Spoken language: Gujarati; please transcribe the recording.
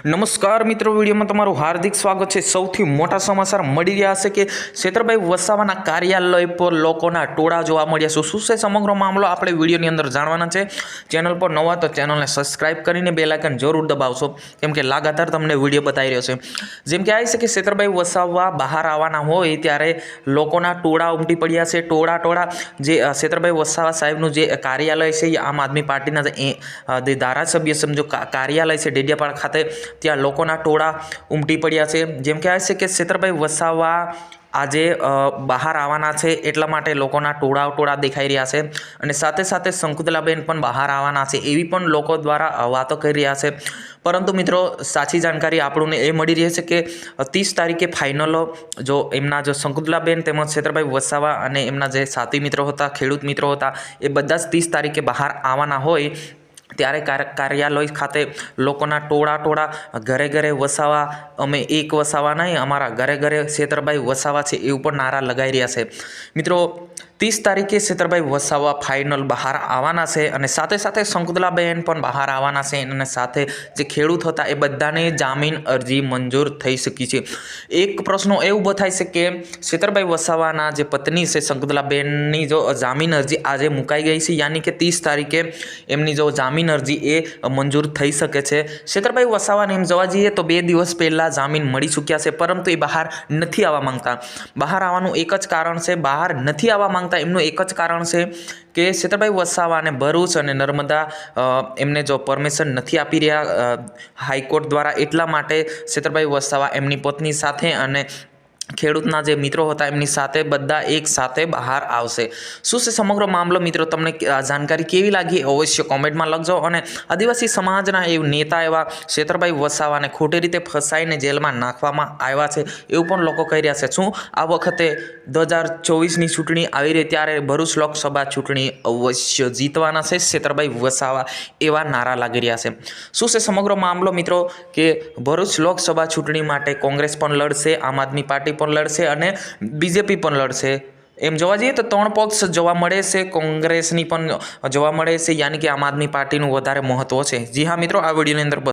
નમસ્કાર મિત્રો, વિડીયોમાં તમારું હાર્દિક સ્વાગત છે। સૌથી મોટા સમાચાર મળી રહ્યા છે કે છેતરભાઈ વસાવાના કાર્યાલય પર લોકોના ટોળા જોવા મળ્યા છે। શું છે સમગ્ર મામલો આપણે વિડીયોની અંદર જાણવાના છે। ચેનલ પર નવા તો ચેનલને સબસ્ક્રાઇબ કરીને બેલ આઇકન જરૂર દબાવશો, કેમ કે લાગાતાર તમને વિડીયો બતાવી રહ્યો છે। જેમ કે આવી છે કે છેતરભાઈ વસાવા બહાર આવવાના હોય ત્યારે લોકોના ટોળા ઉમટી પડ્યા છે। ટોળા જે છેતરભાઈ વસાવા સાહેબનું જે કાર્યાલય છે, આમ આદમી પાર્ટીના જે ધારાસભ્ય સમજો કાર્યાલય છે ડેડિયાપાડા ખાતે, ત્યાં લોકોના ટોળા ઉમટી પડ્યા છે। જેમ કે આ છે કે છેતરભાઈ વસાવા આજે બહાર આવવાના છે, એટલા માટે લોકોના ટોળા દેખાઈ રહ્યા છે અને સાથે સાથે શંકુતલાબેન પણ બહાર આવવાના છે એવી પણ લોકો દ્વારા વાતો કરી રહ્યા છે। પરંતુ મિત્રો, સાચી જાણકારી આપણને એ મળી રહી છે કે 30 તારીખે ફાઇનલ જો એમના જો શંકુતલાબેન તેમજ છેતરભાઈ વસાવા અને એમના જે સાથી મિત્રો હતા, ખેડૂત મિત્રો હતા, એ બધા જ 30 તારીખે બહાર આવવાના હોય ત્યારે કાર્યાલય ખાતે લોકોના ટોળા ઘરે વસાવા, અમે એક વસાવા નહીં, અમારા ઘરે છેતરભાઈ વસાવા છે એવું પણ નારા લગાવી રહ્યા છે। મિત્રો, 30 તારીખે છેતરભાઈ વસાવા ફાઇનલ બહાર આવવાના છે અને સાથે સાથે શંકુતલાબેન પણ બહાર આવવાના છે અને સાથે જે ખેડૂત હતા એ બધાને જામીન અરજી મંજૂર થઈ શકી છે। એક પ્રશ્નો એ ઊભો થાય છે કે છેતરભાઈ વસાવાના જે પત્ની છે શંકુતલાબેનની જો જામીન અરજી આજે મુકાઈ ગઈ છે, યાની કે 30 તારીખે એમની જો જામીન અરજી એ મંજૂર થઈ શકે છે। છેતરભાઈ વસાવાને એમ જોવા જઈએ તો 2 દિવસ પહેલાં જામીન મળી ચૂક્યા છે, પરંતુ એ બહાર નથી આવવા માંગતા। બહાર આવવાનું એક જ કારણ છે, બહાર નથી આવવા માંગતા એમનું એક જ કારણ છે કે છેતરભાઈ વસાવાને ભરૂચ અને નર્મદા એમને જો પરમિશન નથી આપી રહ્યા હાઈકોર્ટ દ્વારા, એટલા માટે છેતરભાઈ વસાવા એમની પત્ની સાથે અને ખેડૂતના જે મિત્રો હતા એમની સાથે બધા એક સાથે બહાર આવશે। શું છે સમગ્ર મામલો મિત્રો, તમને આ જાણકારી કેવી લાગી અવશ્ય કોમેન્ટમાં લખજો। અને આદિવાસી સમાજના એ નેતા એવા છેતરભાઈ વસાવાને ખોટી રીતે ફસાઈને જેલમાં નાખવામાં આવ્યા છે એવું પણ લોકો કહી રહ્યા છે। શું આ વખતે 2024ની ચૂંટણી આવી રહી ત્યારે ભરૂચ લોકસભા ચૂંટણી અવશ્ય જીતવાના છે છેતરભાઈ વસાવા, એવા નારા લાગી રહ્યા છે। શું છે સમગ્ર મામલો મિત્રો કે ભરૂચ લોકસભા ચૂંટણી માટે કોંગ્રેસ પણ લડશે, આમ આદમી પાર્ટી પણ લડશે અને બીજેપી પણ લડશે। એમ જોવા જઈએ તો 3 પક્ષ જોવા મળે છે, કોંગ્રેસની પણ જોવા મળે છે, યાની કે આમ આદમી પાર્ટીનું વધારે મહત્વ છે। જી હા મિત્રો, આ વિડીયોની અંદર